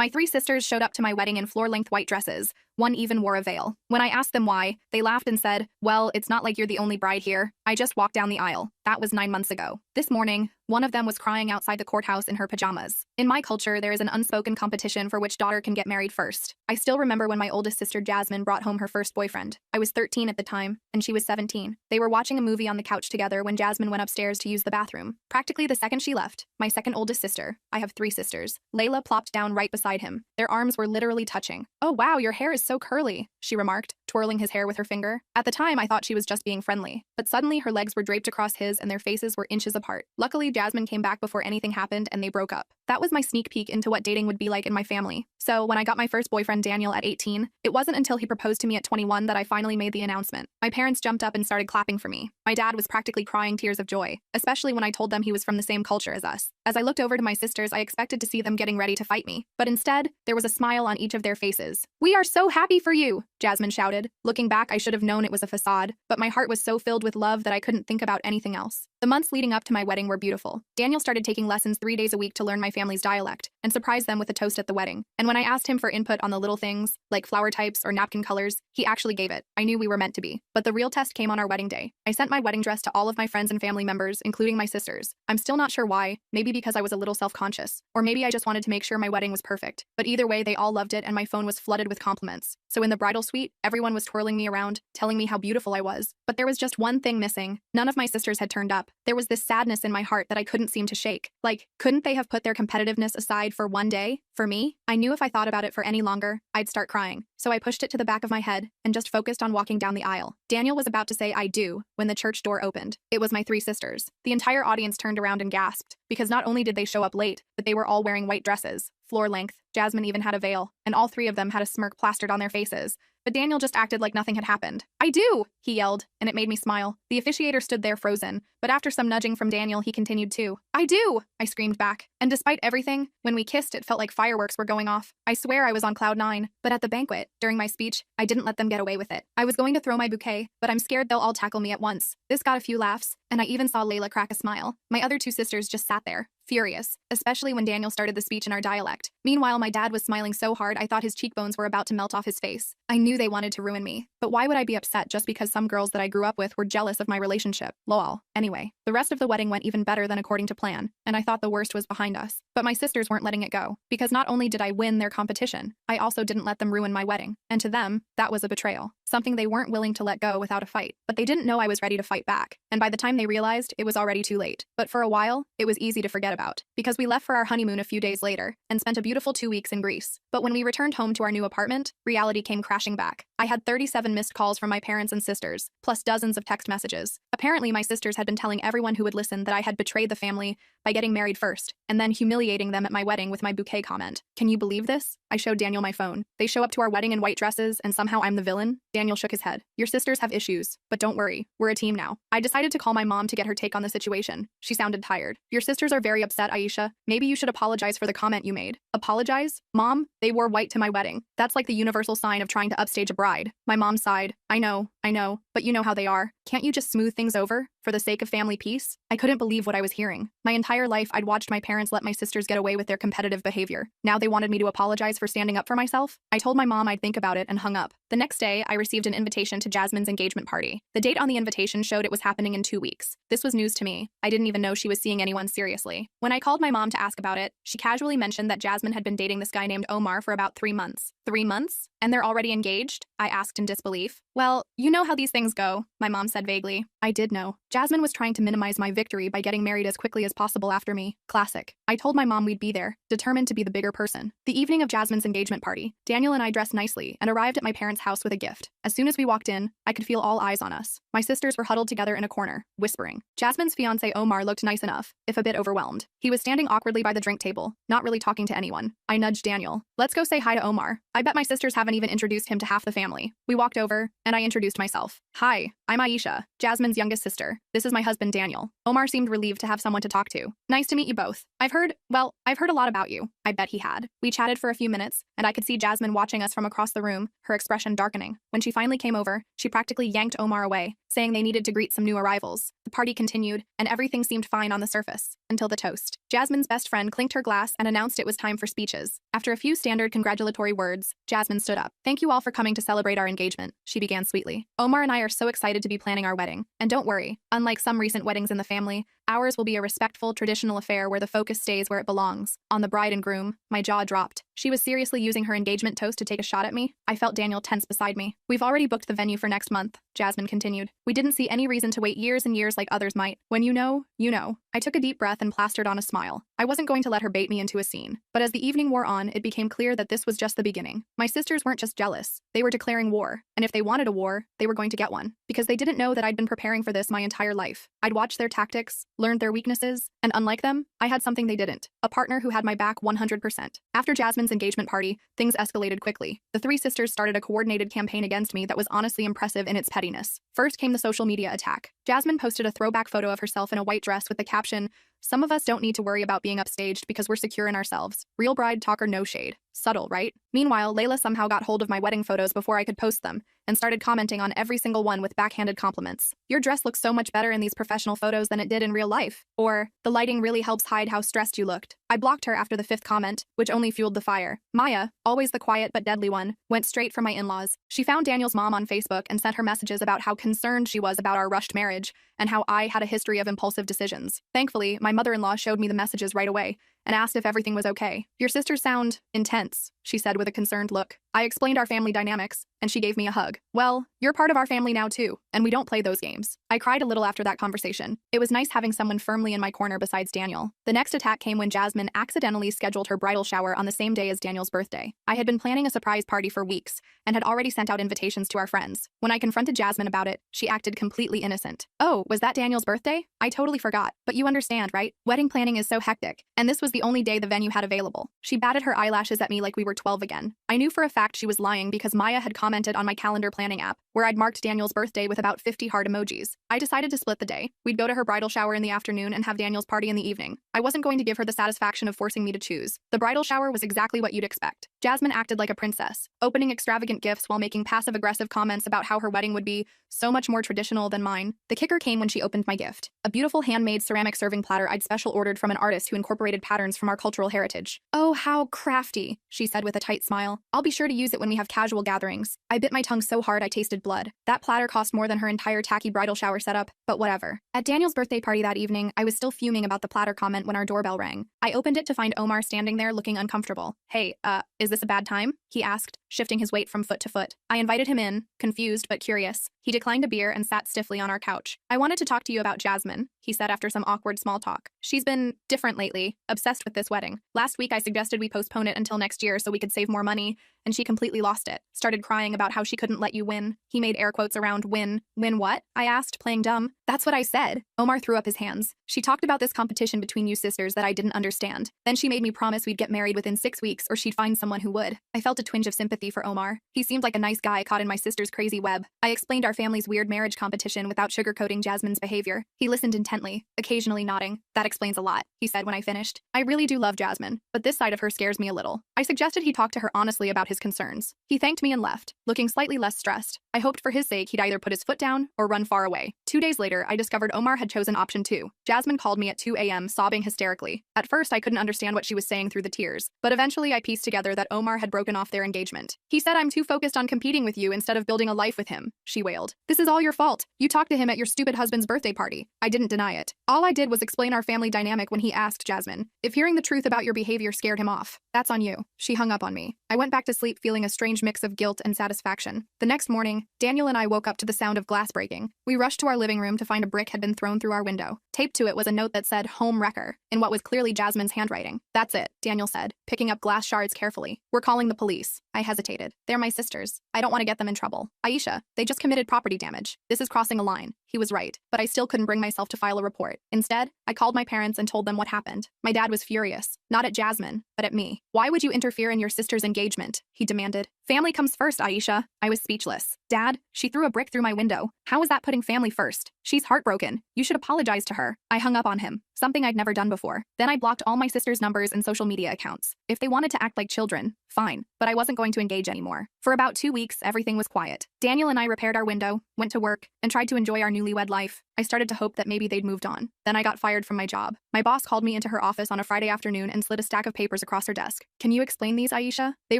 My three sisters showed up to my wedding in floor-length white dresses. One even wore a veil. When I asked them why, they laughed and said, "Well, it's not like you're the only bride here. I just walked down the aisle. That was 9 months ago." This morning, one of them was crying outside the courthouse in her pajamas. In my culture, there is an unspoken competition for which daughter can get married first. I still remember when my oldest sister Jasmine brought home her first boyfriend. I was 13 at the time, and she was 17. They were watching a movie on the couch together when Jasmine went upstairs to use the bathroom. Practically the second she left, my second oldest sister, I have 3 sisters, Layla plopped down right beside him. Their arms were literally touching. "Oh wow, your hair is so curly," she remarked, twirling his hair with her finger. At the time, I thought she was just being friendly, but suddenly her legs were draped across his and their faces were inches apart. Luckily, Jasmine came back before anything happened and they broke up. That was my sneak peek into what dating would be like in my family. So when I got my first boyfriend Daniel at 18, it wasn't until he proposed to me at 21 that I finally made the announcement. My parents jumped up and started clapping for me. My dad was practically crying tears of joy, especially when I told them he was from the same culture as us. As I looked over to my sisters, I expected to see them getting ready to fight me, but instead, there was a smile on each of their faces. "We are so happy for you," Jasmine shouted. Looking back, I should have known it was a facade, but my heart was so filled with love that I couldn't think about anything else. The months leading up to my wedding were beautiful. Daniel started taking lessons 3 days a week to learn my family's dialect and surprise them with a toast at the wedding. And when I asked him for input on the little things, like flower types or napkin colors, he actually gave it. I knew we were meant to be. But the real test came on our wedding day. I sent my wedding dress to all of my friends and family members, including my sisters. I'm still not sure why, maybe because I was a little self-conscious, or maybe I just wanted to make sure my wedding was perfect. But either way, they all loved it and my phone was flooded with compliments. So in the bridal suite, everyone was twirling me around, telling me how beautiful I was. But there was just one thing missing. None of my sisters had turned up. There was this sadness in my heart that I couldn't seem to shake. Like, couldn't they have put their competitiveness aside for one day? For me, I knew if I thought about it for any longer, I'd start crying. So I pushed it to the back of my head and just focused on walking down the aisle. Daniel was about to say "I do" when the church door opened. It was my 3 sisters. The entire audience turned around and gasped, because not only did they show up late, but they were all wearing white dresses, floor length. Jasmine even had a veil, and all 3 of them had a smirk plastered on their faces. But Daniel just acted like nothing had happened. "I do," he yelled, and it made me smile. The officiator stood there frozen, but after some nudging from Daniel, he continued too. "I do," I screamed back. And despite everything, when we kissed, it felt like fireworks were going off. I swear I was on cloud 9. But at the banquet, during my speech, I didn't let them get away with it. I was going to throw my bouquet, but I'm scared they'll all tackle me at once. This got a few laughs, and I even saw Layla crack a smile. My other 2 sisters just sat there, furious, especially when Daniel started the speech in our dialect. Meanwhile, my dad was smiling so hard I thought his cheekbones were about to melt off his face. I knew they wanted to ruin me. But why would I be upset just because some girls that I grew up with were jealous of my relationship? Lol. Anyway, the rest of the wedding went even better than according to plan, and I thought the worst was behind us. But my sisters weren't letting it go, because not only did I win their competition, I also didn't let them ruin my wedding. And to them, that was a betrayal. Something they weren't willing to let go without a fight. But they didn't know I was ready to fight back. And by the time they realized, it was already too late. But for a while, it was easy to forget about, because we left for our honeymoon a few days later and spent a beautiful 2 weeks in Greece. But when we returned home to our new apartment, reality came crashing back. I had 37 missed calls from my parents and sisters, plus dozens of text messages. Apparently, my sisters had been telling everyone who would listen that I had betrayed the family by getting married first, and then humiliating them at my wedding with my bouquet comment. Can you believe this? I showed Daniel my phone. They show up to our wedding in white dresses, and somehow I'm the villain? Daniel shook his head. "Your sisters have issues, but don't worry, we're a team now." I decided to call my mom to get her take on the situation. She sounded tired. "Your sisters are very upset, Aisha. Maybe you should apologize for the comment you made." "Apologize? Mom, they wore white to my wedding. That's like the universal sign of trying to upstage a bride." My mom sighed. I know, but you know how they are. Can't you just smooth things over? For the sake of family peace?" I couldn't believe what I was hearing. My entire life, I'd watched my parents let my sisters get away with their competitive behavior. Now they wanted me to apologize for standing up for myself? I told my mom I'd think about it and hung up. The next day, I received an invitation to Jasmine's engagement party. The date on the invitation showed it was happening in 2 weeks. This was news to me. I didn't even know she was seeing anyone seriously. When I called my mom to ask about it, she casually mentioned that Jasmine had been dating this guy named Omar for about 3 months. 3 months? And they're already engaged? I asked in disbelief. "Well, you know how these things go," my mom said vaguely. I did know. Jasmine was trying to minimize my victory by getting married as quickly as possible after me. Classic. I told my mom we'd be there, determined to be the bigger person. The evening of Jasmine's engagement party, Daniel and I dressed nicely and arrived at my parents' house with a gift. As soon as we walked in, I could feel all eyes on us. My sisters were huddled together in a corner, whispering. Jasmine's fiancé Omar looked nice enough, if a bit overwhelmed. He was standing awkwardly by the drink table, not really talking to anyone. I nudged Daniel. "Let's go say hi to Omar. I bet my sisters haven't even introduced him to half the family." We walked over, and I introduced myself. "Hi, I'm Aisha, Jasmine's youngest sister. This is my husband Daniel." Omar seemed relieved to have someone to talk to. "Nice to meet you both. I've heard a lot about you. I bet he had. We chatted for a few minutes, and I could see Jasmine watching us from across the room, her expression darkening. When she finally came over, she practically yanked Omar away, saying they needed to greet some new arrivals. The party continued, and everything seemed fine on the surface, until the toast. Jasmine's best friend clinked her glass and announced it was time for speeches. After a few standard congratulatory words, Jasmine stood up. "Thank you all for coming to celebrate our engagement," she began sweetly. "Omar and I are so excited to be planning our wedding. And don't worry, unlike some recent weddings in the family, ours will be a respectful, traditional affair where the focus stays where it belongs, on the bride and groom." My jaw dropped. She was seriously using her engagement toast to take a shot at me. I felt Daniel tense beside me. "We've already booked the venue for next month," Jasmine continued. "We didn't see any reason to wait years and years like others might. When you know, you know." I took a deep breath and plastered on a smile. I wasn't going to let her bait me into a scene. But as the evening wore on, it became clear that this was just the beginning. My sisters weren't just jealous. They were declaring war. And if they wanted a war, they were going to get one. Because they didn't know that I'd been preparing for this my entire life. I'd watched their tactics, learned their weaknesses, and unlike them, I had something they didn't. A partner who had my back 100%. After Jasmine's engagement party, things escalated quickly. The three sisters started a coordinated campaign against me that was honestly impressive in its pettiness. First came the social media attack. Jasmine posted a throwback photo of herself in a white dress with the caption, "Some of us don't need to worry about being upstaged because we're secure in ourselves. Real bride talk or no shade." Subtle, right? Meanwhile, Layla somehow got hold of my wedding photos before I could post them, and started commenting on every single one with backhanded compliments. "Your dress looks so much better in these professional photos than it did in real life." Or, "The lighting really helps hide how stressed you looked." I blocked her after the fifth comment, which only fueled the fire. Maya, always the quiet but deadly one, went straight for my in-laws. She found Daniel's mom on Facebook and sent her messages about how concerned she was about our rushed marriage, and how I had a history of impulsive decisions. Thankfully, my mother-in-law showed me the messages right away, and asked if everything was okay. "Your sisters sound intense," she said with a concerned look. I explained our family dynamics, and she gave me a hug. "Well, you're part of our family now too, and we don't play those games." I cried a little after that conversation. It was nice having someone firmly in my corner besides Daniel. The next attack came when Jasmine accidentally scheduled her bridal shower on the same day as Daniel's birthday. I had been planning a surprise party for weeks, and had already sent out invitations to our friends. When I confronted Jasmine about it, she acted completely innocent. "Oh, was that Daniel's birthday? I totally forgot. But you understand, right? Wedding planning is so hectic, and this was the only day the venue had available." She batted her eyelashes at me like we were 12 again. I knew for a fact she was lying because Maya had commented on my calendar planning app, where I'd marked Daniel's birthday with about 50 heart emojis. I decided to split the day. We'd go to her bridal shower in the afternoon and have Daniel's party in the evening. I wasn't going to give her the satisfaction of forcing me to choose. The bridal shower was exactly what you'd expect. Jasmine acted like a princess, opening extravagant gifts while making passive-aggressive comments about how her wedding would be so much more traditional than mine. The kicker came when she opened my gift. A beautiful handmade ceramic serving platter I'd special ordered from an artist who incorporated patterns from our cultural heritage. "Oh, how crafty," she said with a tight smile. "I'll be sure to use it when we have casual gatherings." I bit my tongue so hard I tasted blood. That platter cost more than her entire tacky bridal shower setup, but whatever. At Daniel's birthday party that evening, I was still fuming about the platter comment when our doorbell rang. I opened it to find Omar standing there looking uncomfortable. "Hey, is this a bad time?" he asked, shifting his weight from foot to foot. I invited him in, confused but curious. He declined a beer and sat stiffly on our couch. "I wanted to talk to you about Jasmine," he said after some awkward small talk. "She's been different lately, obsessed with this wedding. Last week I suggested we postpone it until next year so we could save more money, and she completely lost it. Started crying about how she couldn't let you win." He made air quotes around win. "Win what?" I asked, playing dumb. "That's what I said." Omar threw up his hands. "She talked about this competition between you sisters that I didn't understand. Then she made me promise we'd get married within 6 weeks or she'd find someone who would." I felt a twinge of sympathy for Omar. He seemed like a nice guy caught in my sister's crazy web. I explained our family's weird marriage competition without sugarcoating Jasmine's behavior. He listened intently, occasionally nodding. "That explains a lot," he said when I finished. "I really do love Jasmine, but this side of her scares me a little." I suggested he talk to her honestly about his concerns. He thanked me and left, looking slightly less stressed. I hoped for his sake he'd either put his foot down or run far away. 2 days later, I discovered Omar had chosen option 2. Jasmine called me at 2 a.m. sobbing hysterically. At first, I couldn't understand what she was saying through the tears, but eventually I pieced together that Omar had broken off their engagement. "He said I'm too focused on competing with you instead of building a life with him," she wailed. "This is all your fault. You talked to him at your stupid husband's birthday party." I didn't deny it. All I did was explain our family dynamic when he asked Jasmine if hearing the truth about your behavior scared him off. "That's on you." She hung up on me. I went back to sleep feeling a strange mix of guilt and satisfaction. The next morning, Daniel and I woke up to the sound of glass breaking. We rushed to our living room to find a brick had been thrown through our window. Taped to it was a note that said "Home Wrecker" in what was clearly Jasmine's handwriting. "That's it," Daniel said, picking up glass shards carefully. "We're calling the police." I hesitated. "They're my sisters. I don't want to get them in trouble." "Aisha, they just committed property damage. This is crossing a line," He was right, but I still couldn't bring myself to file a report. Instead, I called my parents and told them what happened. My dad was furious, not at Jasmine, but at me. Why would you interfere in your sister's engagement? He demanded. Family comes first, Aisha. I was speechless. Dad, she threw a brick through my window. How is that putting family first? She's heartbroken. You should apologize to her. I hung up on him, something I'd never done before. Then I blocked all my sister's numbers and social media accounts. If they wanted to act like children, fine, but I wasn't going to engage anymore. For about 2 weeks, everything was quiet. Daniel and I repaired our window, went to work, and tried to enjoy our newlywed life. I started to hope that maybe they'd moved on. Then I got fired from my job. My boss called me into her office on a Friday afternoon and slid a stack of papers across her desk. Can you explain these, Aisha? They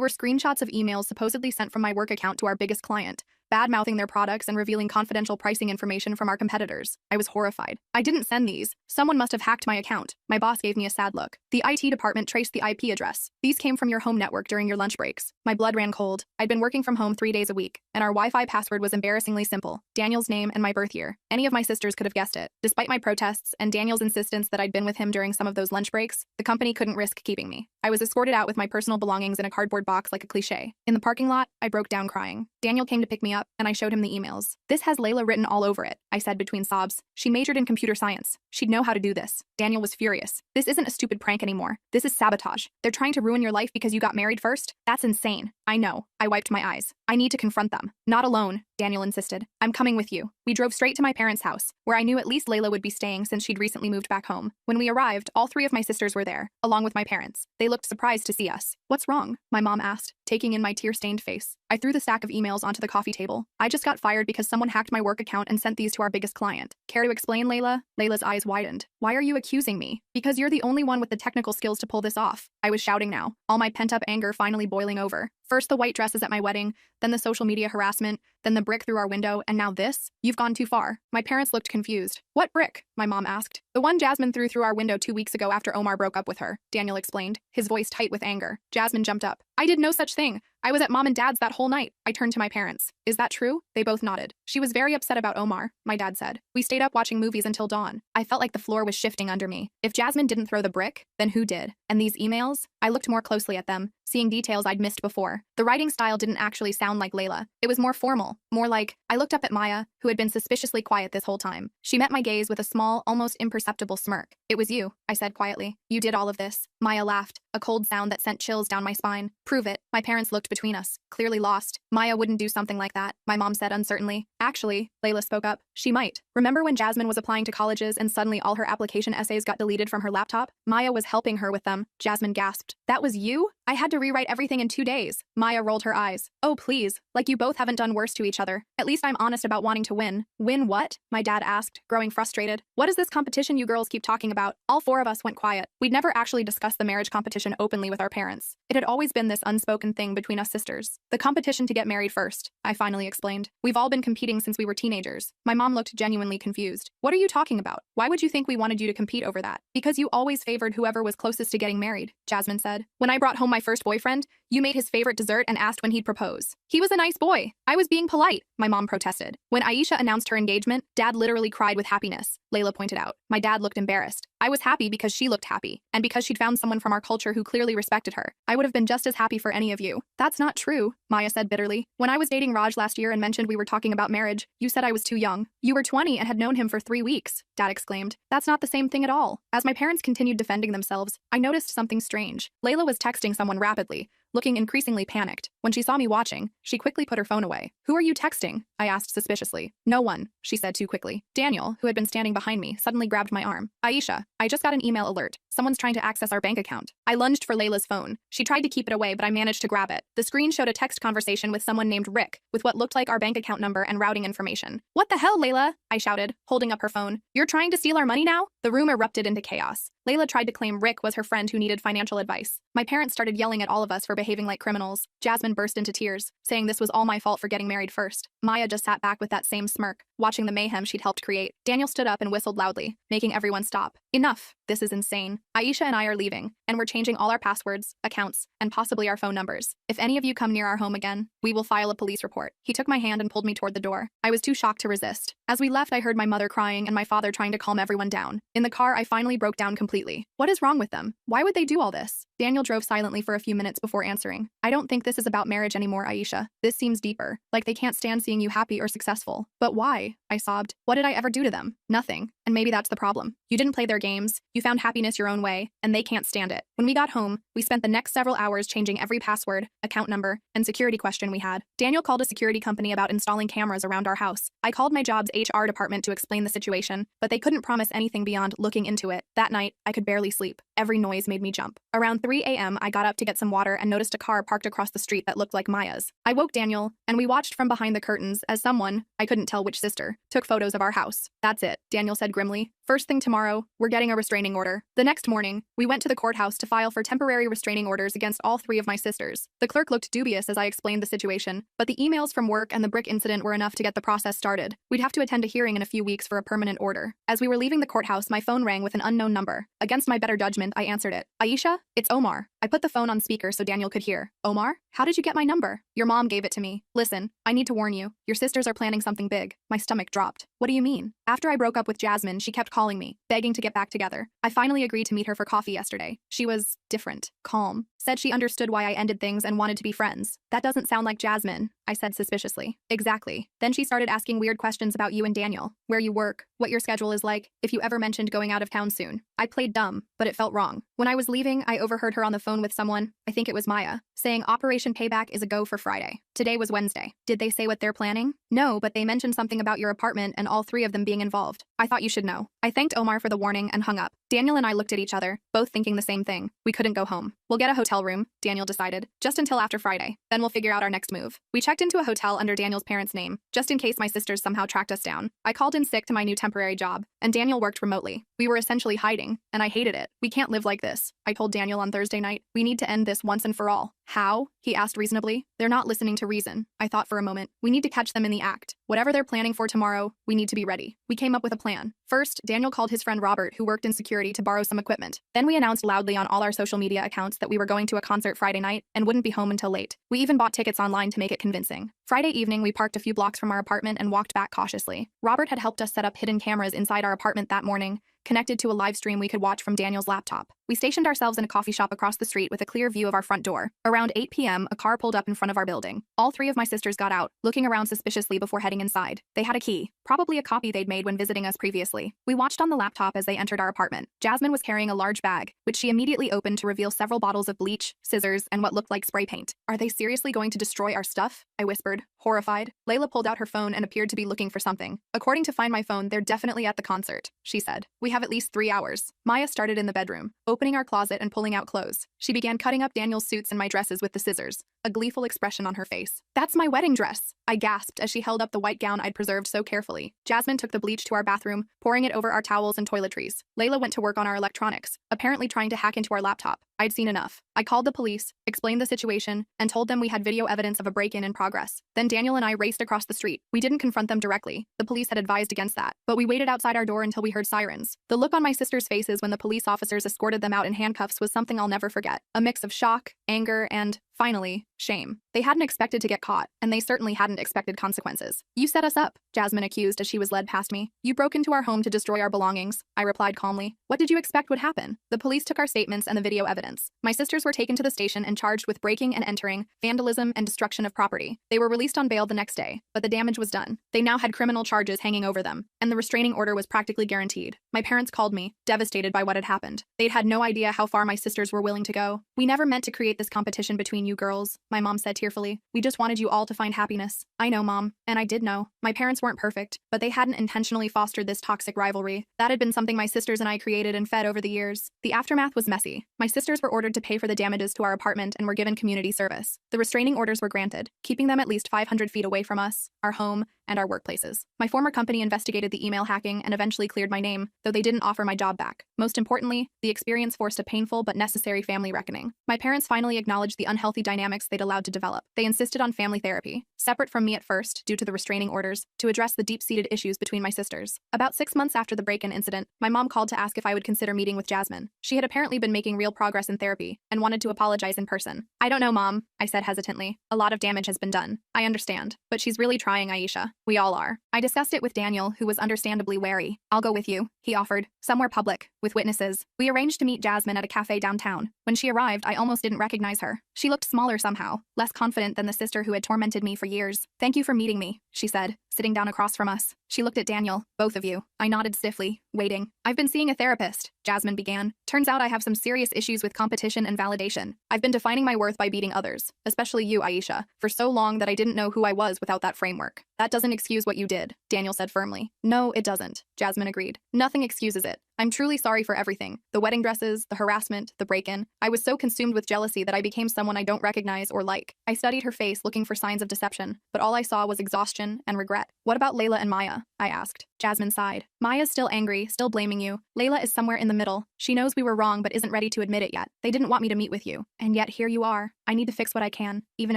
were screenshots of emails supposedly sent from my work account to our biggest client, bad-mouthing their products and revealing confidential pricing information from our competitors. I was horrified. I didn't send these. Someone must have hacked my account. My boss gave me a sad look. The IT department traced the IP address. These came from your home network during your lunch breaks. My blood ran cold. I'd been working from home 3 days a week, and our Wi-Fi password was embarrassingly simple: Daniel's name and my birth year. Any of my sisters could have guessed it. Despite my protests and Daniel's insistence that I'd been with him during some of those lunch breaks, the company couldn't risk keeping me. I was escorted out with my personal belongings in a cardboard box like a cliché. In the parking lot, I broke down crying. Daniel came to pick me up, and I showed him the emails. This has Layla written all over it, I said between sobs. She majored in computer science. She'd know how to do this. Daniel was furious. This isn't a stupid prank anymore. This is sabotage. They're trying to ruin your life because you got married first? That's insane. I know. I wiped my eyes. I need to confront them. Not alone, Daniel insisted. I'm coming with you. We drove straight to my parents' house, where I knew at least Layla would be staying since she'd recently moved back home. When we arrived, all 3 of my sisters were there, along with my parents. They looked surprised to see us. What's wrong? My mom asked, taking in my tear-stained face. I threw the stack of emails onto the coffee table. I just got fired because someone hacked my work account and sent these to our biggest client. Care to explain, Layla? Layla's eyes widened. Why are you accusing me? Because you're the only one with the technical skills to pull this off. I was shouting now, all my pent-up anger finally boiling over. First the white dresses at my wedding, then the social media harassment, then the brick through our window, and now this? You've gone too far. My parents looked confused. What brick? My mom asked. The one Jasmine threw through our window 2 weeks ago after Omar broke up with her, Daniel explained, his voice tight with anger. Jasmine jumped up. I did no such thing. I was at Mom and Dad's that whole night. I turned to my parents. Is that true? They both nodded. She was very upset about Omar, my dad said. We stayed up watching movies until dawn. I felt like the floor was shifting under me. If Jasmine didn't throw the brick, then who did? And these emails? I looked more closely at them, seeing details I'd missed before. The writing style didn't actually sound like Layla. It was more formal, more like, I looked up at Maya, who had been suspiciously quiet this whole time. She met my gaze with a small, almost imperceptible smirk. It was you, I said quietly. You did all of this. Maya laughed, a cold sound that sent chills down my spine. Prove it. My parents looked between us, clearly lost. Maya wouldn't do something like that, my mom said uncertainly. Actually, Layla spoke up. She might. Remember when Jasmine was applying to colleges and suddenly all her application essays got deleted from her laptop? Maya was helping her with them. Jasmine gasped. That was you? I had to rewrite everything in 2 days. Maya rolled her eyes. Oh, please. Like you both haven't done worse to each other. At least I'm honest about wanting to win. Win what? My dad asked, growing frustrated. What is this competition you girls keep talking about? All 4 of us went quiet. We'd never actually discussed the marriage competition openly with our parents. It had always been this unspoken thing between us sisters. The competition to get married first, I finally explained. We've all been competing since we were teenagers. My mom looked genuinely confused. What are you talking about? Why would you think we wanted you to compete over that? Because you always favored whoever was closest to getting married, Jasmine said. When I brought home my first boyfriend, you made his favorite dessert and asked when he'd propose. He was a nice boy. I was being polite, my mom protested. When Aisha announced her engagement, Dad literally cried with happiness, Layla pointed out. My dad looked embarrassed. I was happy because she looked happy, and because she'd found someone from our culture who clearly respected her. I would have been just as happy for any of you. That's not true, Maya said bitterly. When I was dating Raj last year and mentioned we were talking about marriage, you said I was too young. You were 20 and had known him for 3 weeks, Dad exclaimed. That's not the same thing at all. As my parents continued defending themselves, I noticed something strange. Layla was texting someone rapidly, looking increasingly panicked. When she saw me watching, she quickly put her phone away. Who are you texting? I asked suspiciously. No one, she said too quickly. Daniel, who had been standing behind me, suddenly grabbed my arm. Aisha, I just got an email alert. Someone's trying to access our bank account. I lunged for Layla's phone. She tried to keep it away, but I managed to grab it. The screen showed a text conversation with someone named Rick, with what looked like our bank account number and routing information. What the hell, Layla? I shouted, holding up her phone. You're trying to steal our money now? The room erupted into chaos. Layla tried to claim Rick was her friend who needed financial advice. My parents started yelling at all of us for behaving like criminals. Jasmine burst into tears, saying this was all my fault for getting married first. Maya just sat back with that same smirk, watching the mayhem she'd helped create. Daniel stood up and whistled loudly, making everyone stop. Enough. This is insane. Aisha and I are leaving, and we're changing all our passwords, accounts, and possibly our phone numbers. If any of you come near our home again, we will file a police report. He took my hand and pulled me toward the door. I was too shocked to resist. As we left, I heard my mother crying and my father trying to calm everyone down. In the car, I finally broke down completely. What is wrong with them? Why would they do all this? Daniel drove silently for a few minutes before answering. I don't think this is about marriage anymore, Aisha. This seems deeper, like they can't stand seeing you happy or successful. But why? way, I sobbed. What did I ever do to them? Nothing. And maybe that's the problem. You didn't play their games, you found happiness your own way, and they can't stand it. When we got home, we spent the next several hours changing every password, account number, and security question we had. Daniel called a security company about installing cameras around our house. I called my job's HR department to explain the situation, but they couldn't promise anything beyond looking into it. That night, I could barely sleep. Every noise made me jump. Around 3 a.m., I got up to get some water and noticed a car parked across the street that looked like Maya's. I woke Daniel, and we watched from behind the curtains as someone, I couldn't tell which sister, took photos of our house. That's it, Daniel said grimly. First thing tomorrow, we're getting a restraining order. The next morning, we went to the courthouse to file for temporary restraining orders against all 3 of my sisters. The clerk looked dubious as I explained the situation, but the emails from work and the brick incident were enough to get the process started. We'd have to attend a hearing in a few weeks for a permanent order. As we were leaving the courthouse, my phone rang with an unknown number. Against my better judgment, I answered it. Aisha? It's Omar. I put the phone on speaker so Daniel could hear. Omar? How did you get my number? Your mom gave it to me. Listen, I need to warn you. Your sisters are planning something big. My stomach dropped. What do you mean? After I broke up with Jasmine, she kept calling me, begging to get back together. I finally agreed to meet her for coffee yesterday. She was different, calm, said she understood why I ended things and wanted to be friends. That doesn't sound like Jasmine, I said suspiciously. Exactly. Then she started asking weird questions about you and Daniel, where you work, what your schedule is like, if you ever mentioned going out of town soon. I played dumb, but it felt wrong. When I was leaving, I overheard her on the phone with someone, I think it was Maya, saying Operation Payback is a go for Friday. Today was Wednesday. Did they say what they're planning? No, but they mentioned something about your apartment and all 3 of them being involved. I thought you should know. I thanked Omar for the warning and hung up. Daniel and I looked at each other, both thinking the same thing. We couldn't go home. We'll get a hotel room, Daniel decided, just until after Friday. Then we'll figure out our next move. We checked into a hotel under Daniel's parents' name, just in case my sisters somehow tracked us down. I called in sick to my new temporary job, and Daniel worked remotely. We were essentially hiding, and I hated it. We can't live like this, I told Daniel on Thursday night. We need to end this once and for all. How? He asked reasonably. They're not listening to reason. I thought for a moment. We need to catch them in the act. Whatever they're planning for tomorrow, we need to be ready. We came up with a plan. First, Daniel called his friend Robert, who worked in security, to borrow some equipment. Then we announced loudly on all our social media accounts that we were going to a concert Friday night and wouldn't be home until late. We even bought tickets online to make it convincing. Friday evening, we parked a few blocks from our apartment and walked back cautiously. Robert had helped us set up hidden cameras inside our apartment that morning, connected to a live stream we could watch from Daniel's laptop. We stationed ourselves in a coffee shop across the street with a clear view of our front door. Around 8 p.m., a car pulled up in front of our building. All 3 of my sisters got out, looking around suspiciously before heading inside. They had a key, probably a copy they'd made when visiting us previously. We watched on the laptop as they entered our apartment. Jasmine was carrying a large bag, which she immediately opened to reveal several bottles of bleach, scissors, and what looked like spray paint. Are they seriously going to destroy our stuff? I whispered, horrified. Layla pulled out her phone and appeared to be looking for something. According to Find My Phone, they're definitely at the concert, she said. We have at least 3 hours. Maya started in the bedroom, opening our closet and pulling out clothes. She began cutting up Daniel's suits and my dresses with the scissors, a gleeful expression on her face. That's my wedding dress, I gasped as she held up the white gown I'd preserved so carefully. Jasmine took the bleach to our bathroom, pouring it over our towels and toiletries. Layla went to work on our electronics, apparently trying to hack into our laptop. I'd seen enough. I called the police, explained the situation, and told them we had video evidence of a break-in in progress. Then Daniel and I raced across the street. We didn't confront them directly. The police had advised against that, but we waited outside our door until we heard sirens. The look on my sisters' faces when the police officers escorted them out in handcuffs was something I'll never forget. A mix of shock, anger, and, finally, shame. They hadn't expected to get caught, and they certainly hadn't expected consequences. You set us up, Jasmine accused as she was led past me. You broke into our home to destroy our belongings, I replied calmly. What did you expect would happen? The police took our statements and the video evidence. My sisters were taken to the station and charged with breaking and entering, vandalism, and destruction of property. They were released on bail the next day, but the damage was done. They now had criminal charges hanging over them, and the restraining order was practically guaranteed. My parents called me, devastated by what had happened. They'd had no idea how far my sisters were willing to go. We never meant to create this competition between you girls, my mom said tearfully. We just wanted you all to find happiness. I know, Mom, and I did know. My parents weren't perfect, but they hadn't intentionally fostered this toxic rivalry. That had been something my sisters and I created and fed over the years. The aftermath was messy. My sisters were ordered to pay for the damages to our apartment and were given community service. The restraining orders were granted, keeping them at least 500 feet away from us, our home, and our workplaces. My former company investigated the email hacking and eventually cleared my name, though they didn't offer my job back. Most importantly, the experience forced a painful but necessary family reckoning. My parents finally acknowledged the unhealthy dynamics they'd allowed to develop. They insisted on family therapy, separate from me at first due to the restraining orders, to address the deep-seated issues between my sisters. About 6 months after the break-in incident, my mom called to ask if I would consider meeting with Jasmine. She had apparently been making real progress in therapy and wanted to apologize in person. I don't know, Mom, I said hesitantly. A lot of damage has been done. I understand, but she's really trying, Aisha. We all are. I discussed it with Daniel, who was understandably wary. I'll go with you, he offered, somewhere public, with witnesses. We arranged to meet Jasmine at a cafe downtown. When she arrived, I almost didn't recognize her. She looked smaller somehow, less confident than the sister who had tormented me for years. Thank you for meeting me, she said, sitting down across from us. She looked at Daniel. Both of you. I nodded stiffly, waiting. I've been seeing a therapist, Jasmine began. Turns out I have some serious issues with competition and validation. I've been defining my worth by beating others, especially you, Aisha, for so long that I didn't know who I was without that framework. That doesn't excuse what you did, Daniel said firmly. No, it doesn't, Jasmine agreed. Nothing excuses it. I'm truly sorry for everything. The wedding dresses, the harassment, the break-in. I was so consumed with jealousy that I became someone I don't recognize or like. I studied her face looking for signs of deception, but all I saw was exhaustion and regret. What about Layla and Maya? I asked. Jasmine sighed. Maya's still angry, still blaming you. Layla is somewhere in the middle. She knows we were wrong but isn't ready to admit it yet. They didn't want me to meet with you. And yet here you are. I need to fix what I can, even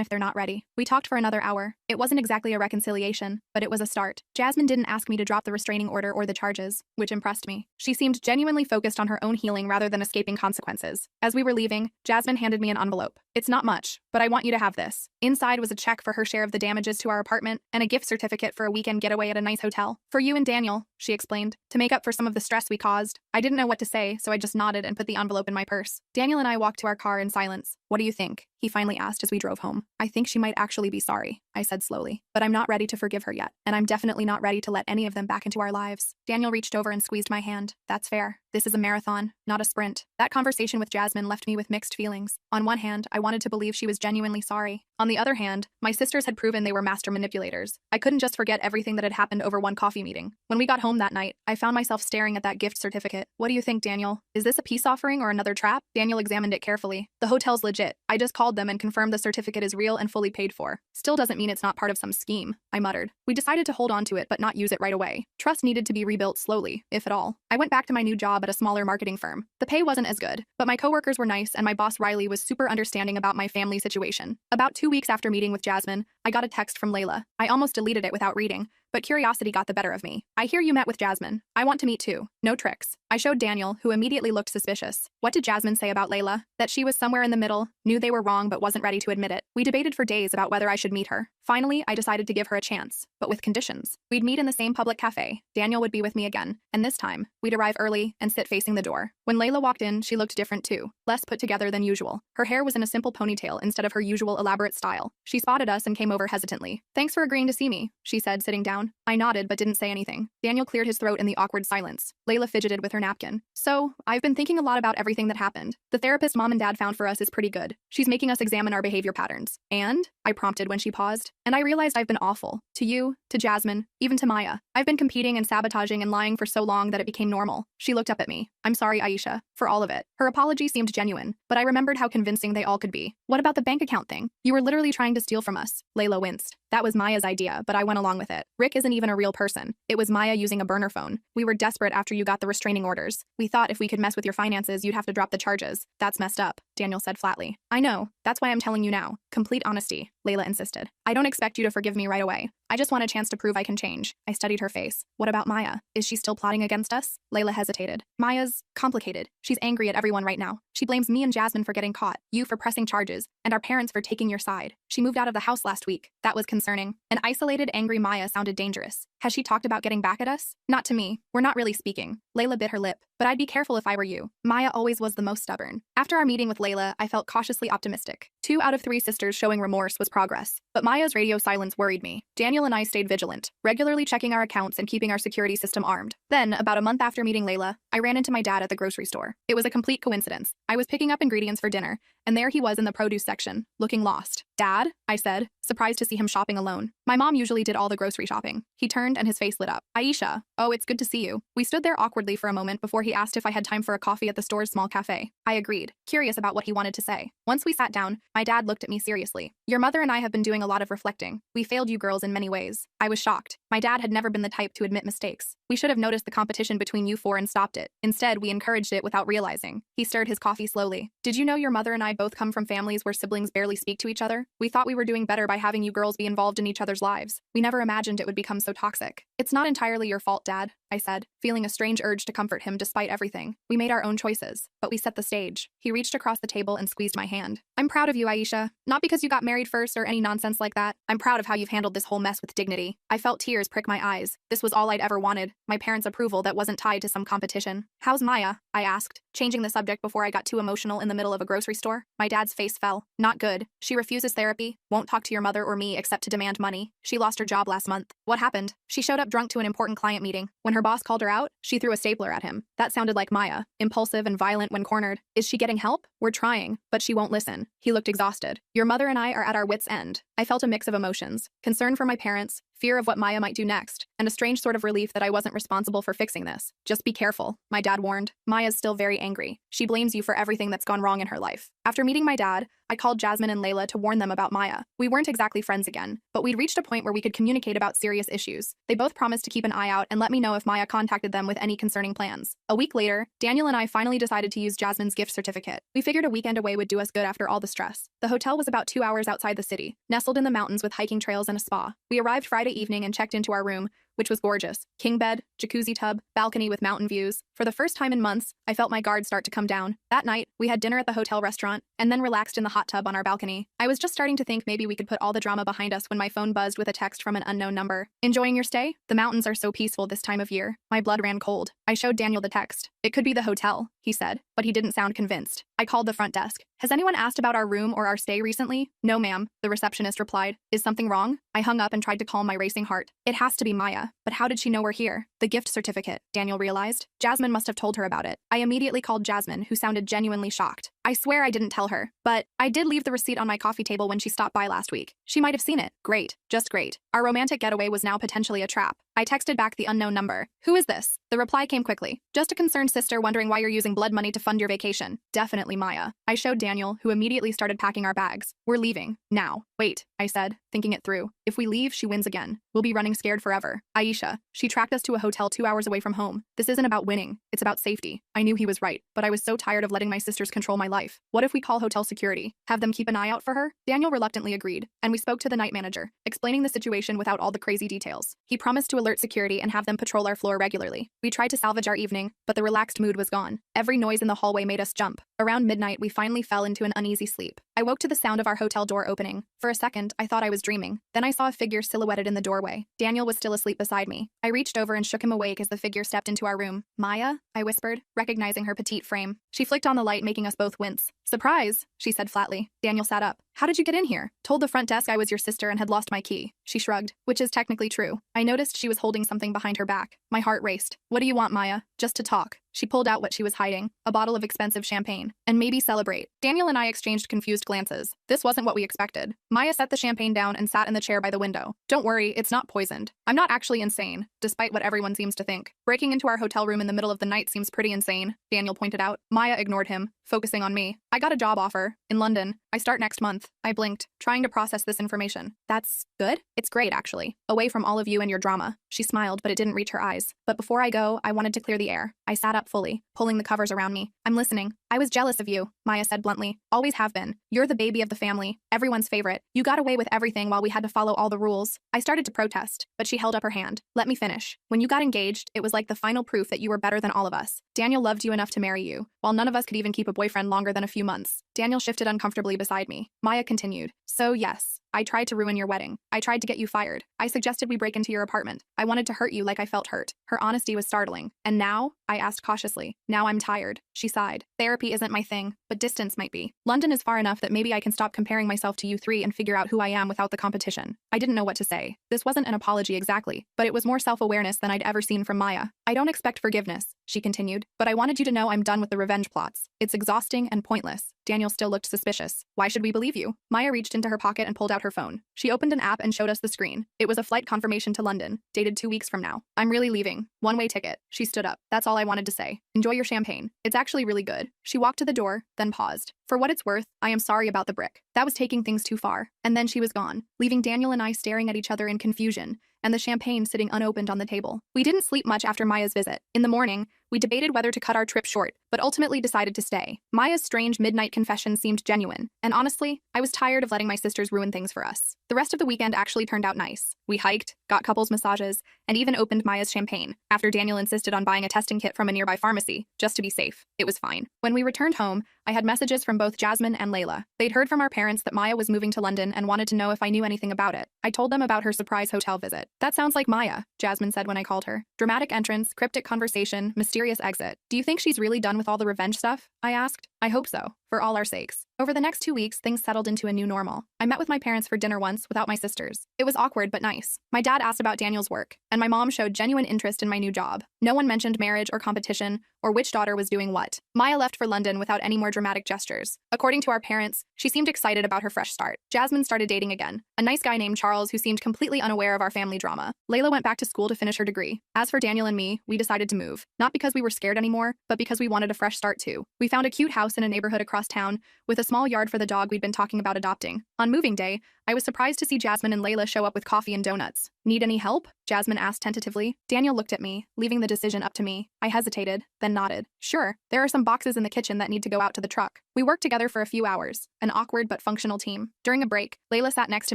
if they're not ready. We talked for another hour. It wasn't exactly a reconciliation, but it was a start. Jasmine didn't ask me to drop the restraining order or the charges, which impressed me. She seemed genuinely focused on her own healing rather than escaping consequences. As we were leaving, Jasmine handed me an envelope. It's not much, but I want you to have this. Inside was a check for her share of the damages to our apartment and a gift certificate for a weekend getaway at a nice hotel. For you and Daniel, she explained, to make up for some of the stress we caused. I didn't know what to say, so I just nodded and put the envelope in my purse. Daniel and I walked to our car in silence. What do you think? He finally asked as we drove home. I think she might actually be sorry, I said slowly. But I'm not ready to forgive her yet, and I'm definitely not ready to let any of them back into our lives. Daniel reached over and squeezed my hand. That's fair. This is a marathon, not a sprint. That conversation with Jasmine left me with mixed feelings. On one hand, I wanted to believe she was genuinely sorry. On the other hand, my sisters had proven they were master manipulators. I couldn't just forget everything that had happened over one coffee meeting. When we got home that night, I found myself staring at that gift certificate. What do you think, Daniel? Is this a peace offering or another trap? Daniel examined it carefully. The hotel's legit. I just called them and confirmed the certificate is real and fully paid for. Still doesn't mean it's not part of some scheme, I muttered. We decided to hold on to it but not use it right away. Trust needed to be rebuilt slowly, if at all. I went back to my new job at a smaller marketing firm. The pay wasn't as good, but my coworkers were nice and my boss Riley was super understanding about my family situation. About 2 weeks after meeting with Jasmine, I got a text from Layla. I almost deleted it without reading, but curiosity got the better of me. I hear you met with Jasmine. I want to meet too. No tricks. I showed Daniel, who immediately looked suspicious. What did Jasmine say about Layla? That she was somewhere in the middle, knew they were wrong but wasn't ready to admit it. We debated for days about whether I should meet her. Finally, I decided to give her a chance, but with conditions. We'd meet in the same public cafe. Daniel would be with me again, and this time, we'd arrive early and sit facing the door. When Layla walked in, she looked different too, less put together than usual. Her hair was in a simple ponytail instead of her usual elaborate style. She spotted us and came over hesitantly. Thanks for agreeing to see me, she said, sitting down. I nodded but didn't say anything. Daniel cleared his throat in the awkward silence. Layla fidgeted with her napkin. So, I've been thinking a lot about everything that happened. The therapist Mom and Dad found for us is pretty good. She's making us examine our behavior patterns. And? I prompted when she paused. And I realized I've been awful. To you, to Jasmine, even to Maya. I've been competing and sabotaging and lying for so long that it became normal. She looked up at me. I'm sorry, Aisha, for all of it. Her apology seemed genuine, but I remembered how convincing they all could be. What about the bank account thing? You were literally trying to steal from us. Layla winced. That was Maya's idea, but I went along with it. Rick isn't even a real person. It was Maya using a burner phone. We were desperate after you got the restraining orders. We thought if we could mess with your finances, you'd have to drop the charges. That's messed up, Daniel said flatly. I know. That's why I'm telling you now. Complete honesty, Layla insisted. I don't expect you to forgive me right away. I just want a chance to prove I can change. I studied her face. What about Maya? Is she still plotting against us? Layla hesitated. Maya's complicated. She's angry at everyone right now. She blames me and Jasmine for getting caught, you for pressing charges, and our parents for taking your side. She moved out of the house last week. That was concerning. An isolated, angry Maya sounded dangerous. Has she talked about getting back at us? Not to me. We're not really speaking. Layla bit her lip. But I'd be careful if I were you. Maya always was the most stubborn. After our meeting with Layla, I felt cautiously optimistic. 2 out of 3 sisters showing remorse was progress. But Maya's radio silence worried me. Daniel and I stayed vigilant, regularly checking our accounts and keeping our security system armed. Then, about a month after meeting Layla, I ran into my dad at the grocery store. It was a complete coincidence. I was picking up ingredients for dinner, and there he was in the produce section, looking lost. Dad? I said, surprised to see him shopping alone. My mom usually did all the grocery shopping. He turned and his face lit up. Aisha, oh, it's good to see you. We stood there awkwardly for a moment before he asked if I had time for a coffee at the store's small cafe. I agreed, curious about what he wanted to say. Once we sat down, my dad looked at me seriously. Your mother and I have been doing a lot of reflecting. We failed you girls in many ways. I was shocked. My dad had never been the type to admit mistakes. We should have noticed the competition between you 4 and stopped it. Instead, we encouraged it without realizing. He stirred his coffee slowly. Did you know your mother and I both come from families where siblings barely speak to each other. We thought we were doing better by having you girls be involved in each other's lives. We never imagined it would become so toxic. It's not entirely your fault, Dad, I said, feeling a strange urge to comfort him despite everything. We made our own choices, but we set the stage. He reached across the table and squeezed my hand. I'm proud of you, Aisha. Not because you got married first or any nonsense like that. I'm proud of how you've handled this whole mess with dignity. I felt tears prick my eyes. This was all I'd ever wanted, my parents' approval that wasn't tied to some competition. How's Maya? I asked, changing the subject before I got too emotional in the middle of a grocery store. My dad's face fell. Not good. She refuses therapy, won't talk to your mother or me except to demand money. She lost her job last month. What happened? She showed up drunk to an important client meeting. When her boss called her out, she threw a stapler at him. That sounded like Maya, impulsive and violent when cornered. Is she getting help? We're trying, but she won't listen. He looked exhausted. Your mother and I are at our wits' end. I felt a mix of emotions. Concern for my parents, fear of what Maya might do next, and a strange sort of relief that I wasn't responsible for fixing this. Just be careful, my dad warned. Maya's still very angry. She blames you for everything that's gone wrong in her life. After meeting my dad, I called Jasmine and Layla to warn them about Maya. We weren't exactly friends again, but we'd reached a point where we could communicate about serious issues. They both promised to keep an eye out and let me know if Maya contacted them with any concerning plans. A week later, Daniel and I finally decided to use Jasmine's gift certificate. We figured a weekend away would do us good after all the stress. The hotel was about 2 hours outside the city, nestled in the mountains with hiking trails and a spa. We arrived Friday evening and checked into our room, which was gorgeous. King bed, jacuzzi tub, balcony with mountain views. For the first time in months, I felt my guard start to come down. That night, we had dinner at the hotel restaurant, and then relaxed in the hot tub on our balcony. I was just starting to think maybe we could put all the drama behind us when my phone buzzed with a text from an unknown number. Enjoying your stay? The mountains are so peaceful this time of year. My blood ran cold. I showed Daniel the text. It could be the hotel, he said, but he didn't sound convinced. I called the front desk. Has anyone asked about our room or our stay recently? No, ma'am, the receptionist replied. Is something wrong? I hung up and tried to calm my racing heart. It has to be Maya, but how did she know we're here? The gift certificate, Daniel realized. Jasmine must have told her about it. I immediately called Jasmine, who sounded genuinely shocked. I swear I didn't tell her, but I did leave the receipt on my coffee table when she stopped by last week. She might have seen it. Great, just great. Our romantic getaway was now potentially a trap. I texted back the unknown number. Who is this? The reply came quickly. Just a concerned sister wondering why you're using blood money to fund your vacation. Definitely Maya. I showed Daniel, who immediately started packing our bags. We're leaving. Now. Wait, I said, thinking it through. If we leave, she wins again. We'll be running scared forever. Aisha. She tracked us to a hotel 2 hours away from home. This isn't about winning. It's about safety. I knew he was right, but I was so tired of letting my sisters control my life. What if we call hotel security? Have them keep an eye out for her? Daniel reluctantly agreed, and we spoke to the night manager, explaining the situation without all the crazy details. He promised to alert security and have them patrol our floor regularly. We tried to salvage our evening, but the relaxed mood was gone. Every noise in the hallway made us jump. Around midnight, we finally fell into an uneasy sleep. I woke to the sound of our hotel door opening. For a second, I thought I was dreaming. Then I saw a figure silhouetted in the doorway. Daniel was still asleep beside me. I reached over and shook him awake as the figure stepped into our room. Maya? I whispered, recognizing her petite frame. She flicked on the light, making us both wince. Surprise, she said flatly. Daniel sat up. How did you get in here? Told the front desk I was your sister and had lost my key. She shrugged, which is technically true. I noticed she was holding something behind her back. My heart raced. What do you want, Maya? Just to talk. She pulled out what she was hiding, a bottle of expensive champagne, and maybe celebrate. Daniel and I exchanged confused glances. This wasn't what we expected. Maya set the champagne down and sat in the chair by the window. Don't worry, it's not poisoned. I'm not actually insane, despite what everyone seems to think. Breaking into our hotel room in the middle of the night seems pretty insane, Daniel pointed out. Maya ignored him, focusing on me. I got a job offer, in London. I start next month. I blinked, trying to process this information. That's good? It's great, actually. Away from all of you and your drama. She smiled, but it didn't reach her eyes. But before I go, I wanted to clear the air. I sat up fully, pulling the covers around me. I'm listening. I was jealous of you, Maya said bluntly. Always have been. You're the baby of the family, everyone's favorite. You got away with everything while we had to follow all the rules. I started to protest, but she held up her hand. Let me finish. When you got engaged, it was like the final proof that you were better than all of us. Daniel loved you enough to marry you, while none of us could even keep a boyfriend longer than a few months. Daniel shifted uncomfortably beside me. Maya continued. So yes, I tried to ruin your wedding. I tried to get you fired. I suggested we break into your apartment. I wanted to hurt you like I felt hurt. Her honesty was startling. And now? I asked cautiously. Now I'm tired. She sighed. Therapy isn't my thing, but distance might be. London is far enough that maybe I can stop comparing myself to you three and figure out who I am without the competition. I didn't know what to say. This wasn't an apology exactly, but it was more self-awareness than I'd ever seen from Maya. I don't expect forgiveness, she continued, but I wanted you to know I'm done with the revenge plots. It's exhausting and pointless. Daniel still looked suspicious. Why should we believe you? Maya reached into her pocket and pulled out her phone. She opened an app and showed us the screen. It was a flight confirmation to London, dated 2 weeks from now. I'm really leaving. One-way ticket. She stood up. That's all I wanted to say. Enjoy your champagne. It's actually really good. She walked to the door, then paused. For what it's worth, I am sorry about the brick. That was taking things too far. And then she was gone, leaving Daniel and I staring at each other in confusion, and the champagne sitting unopened on the table. We didn't sleep much after Maya's visit. In the morning, We debated whether to cut our trip short, but ultimately decided to stay. Maya's strange midnight confession seemed genuine, and honestly, I was tired of letting my sisters ruin things for us. The rest of the weekend actually turned out nice. We hiked, got couples massages, and even opened Maya's champagne, after Daniel insisted on buying a testing kit from a nearby pharmacy, just to be safe. It was fine. When we returned home, I had messages from both Jasmine and Layla. They'd heard from our parents that Maya was moving to London and wanted to know if I knew anything about it. I told them about her surprise hotel visit. "That sounds like Maya," Jasmine said when I called her. "Dramatic entrance, cryptic conversation, mysterious exit. Do you think she's really done with all the revenge stuff?" I asked. "I hope so, for all our sakes." Over the next 2 weeks, things settled into a new normal. I met with my parents for dinner once without my sisters. It was awkward but nice. My dad asked about Daniel's work, and my mom showed genuine interest in my new job. No one mentioned marriage or competition, or which daughter was doing what. Maya left for London without any more dramatic gestures. According to our parents, she seemed excited about her fresh start. Jasmine started dating again, a nice guy named Charles who seemed completely unaware of our family drama. Layla went back to school to finish her degree. As for Daniel and me, we decided to move. Not because we were scared anymore, but because we wanted a fresh start too. We found a cute house in a neighborhood across town, with a small yard for the dog we'd been talking about adopting. On moving day, I was surprised to see Jasmine and Layla show up with coffee and donuts. "Need any help?" Jasmine asked tentatively. Daniel looked at me, leaving the decision up to me. I hesitated, then nodded. "Sure, there are some boxes in the kitchen that need to go out to the truck." We worked together for a few hours, an awkward but functional team. During a break, Layla sat next to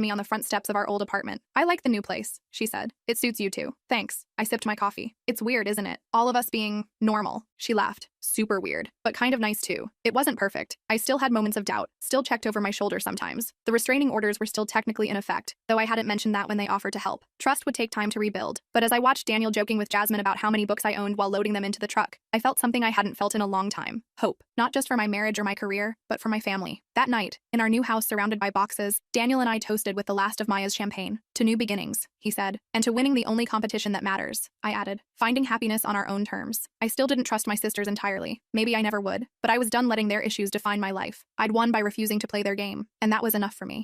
me on the front steps of our old apartment. "I like the new place," she said. "It suits you too." "Thanks." I sipped my coffee. "It's weird, isn't it? All of us being normal." She laughed. "Super weird, but kind of nice too." It wasn't perfect. I still had moments of doubt, still checked over my shoulder sometimes. The restraining orders were still technically in effect, though I hadn't mentioned that when they offered to help. Trust would take time to rebuild. But as I watched Daniel joking with Jasmine about how many books I owned while loading them into the truck, I felt something I hadn't felt in a long time. Hope. Not just for my marriage or my career, but for my family. That night, in our new house surrounded by boxes, Daniel and I toasted with the last of Maya's champagne. "To new beginnings," he said. "And to winning the only competition that matters," I added. "Finding happiness on our own terms." I still didn't trust my sisters entirely. Maybe I never would. But I was done letting their issues define my life. I'd won by refusing to play their game, and that was enough for me.